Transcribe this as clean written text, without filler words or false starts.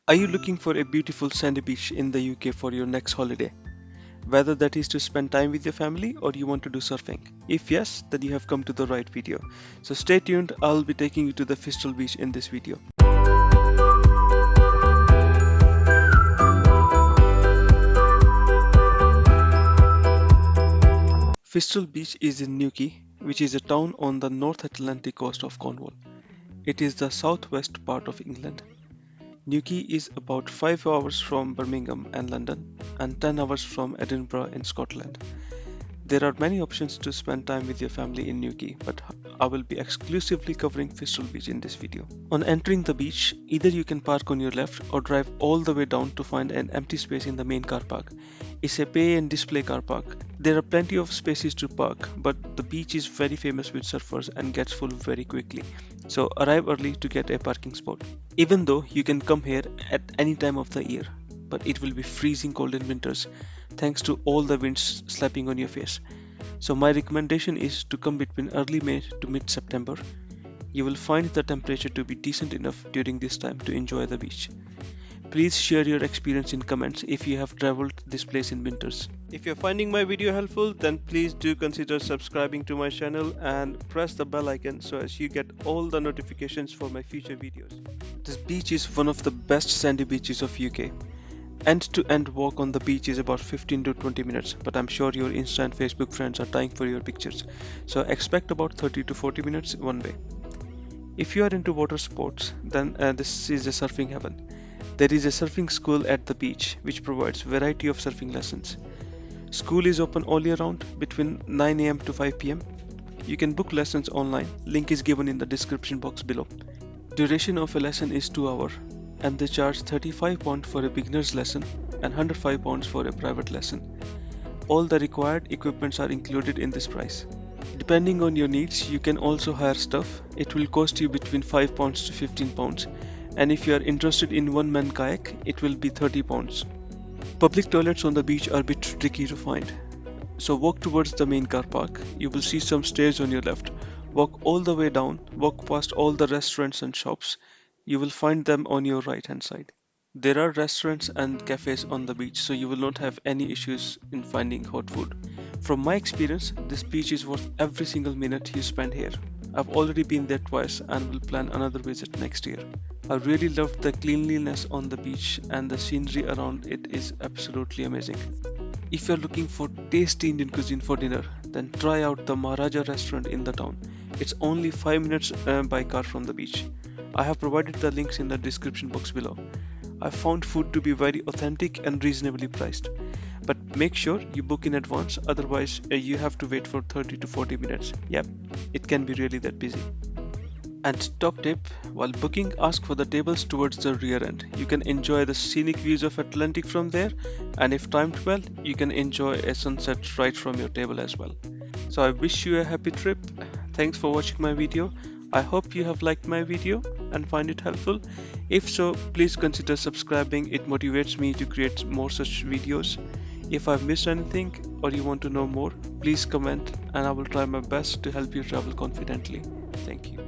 Are you looking for a beautiful sandy beach in the UK for your next holiday? Whether that is to spend time with your family or you want to do surfing. If yes, then you have come to the right video. So stay tuned, I'll be taking you to the Fistral Beach in this video. Fistral Beach is in Newquay, which is a town on the North Atlantic coast of Cornwall. It is the southwest part of England. Newquay is about 5 hours from Birmingham and London and 10 hours from Edinburgh in Scotland. There are many options to spend time with your family in Newquay, but I will be exclusively covering Fistral Beach in this video. On entering the beach, either you can park on your left or drive all the way down to find an empty space in the main car park. It's a pay and display car park. There are plenty of spaces to park, but the beach is very famous with surfers and gets full very quickly. So arrive early to get a parking spot. Even though you can come here at any time of the year, but it will be freezing cold in winters thanks to all the winds slapping on your face. So my recommendation is to come between early May to mid-September. You will find the temperature to be decent enough during this time to enjoy the beach. Please share your experience in comments if you have traveled this place in winters. If you're finding my video helpful, then please do consider subscribing to my channel and press the bell icon so as you get all the notifications for my future videos. This beach is one of the best sandy beaches of UK. End-to-end walk on the beach is about 15 to 20 minutes, but I'm sure your Insta and Facebook friends are dying for your pictures, so expect about 30 to 40 minutes one way. If you are into water sports, then this is a surfing heaven. There is a surfing school at the beach which provides variety of surfing lessons. School is open all year round between 9 am to 5 pm. You can book lessons online, link is given in the description box below. Duration of a lesson is 2 hours. And they charge £35 for a beginner's lesson and £105 for a private lesson. All the required equipments are included in this price. Depending on your needs, you can also hire stuff. It will cost you between £5 to £15, and if you are interested in one-man kayak, it will be £30. Public toilets on the beach are a bit tricky to find. So walk towards the main car park. You will see some stairs on your left. Walk all the way down, walk past all the restaurants and shops. You will find them on your right hand side. There are restaurants and cafes on the beach, so you will not have any issues in finding hot food. From my experience, this beach is worth every single minute you spend here. I've already been there twice and will plan another visit next year. I really loved the cleanliness on the beach and the scenery around it is absolutely amazing. If you're looking for tasty Indian cuisine for dinner, then try out the Maharaja restaurant in the town. It's only 5 minutes by car from the beach. I have provided the links in the description box below. I found food to be very authentic and reasonably priced. But make sure you book in advance, otherwise you have to wait for 30 to 40 minutes. Yep, it can be really that busy. And top tip, while booking, ask for the tables towards the rear end. You can enjoy the scenic views of Atlantic from there, and if timed well, you can enjoy a sunset right from your table as well. So I wish you a happy trip. Thanks for watching my video. I hope you have liked my video and find it helpful. If so, please consider subscribing. It motivates me to create more such videos. If I've missed anything or you want to know more, please comment and I will try my best to help you travel confidently. Thank you.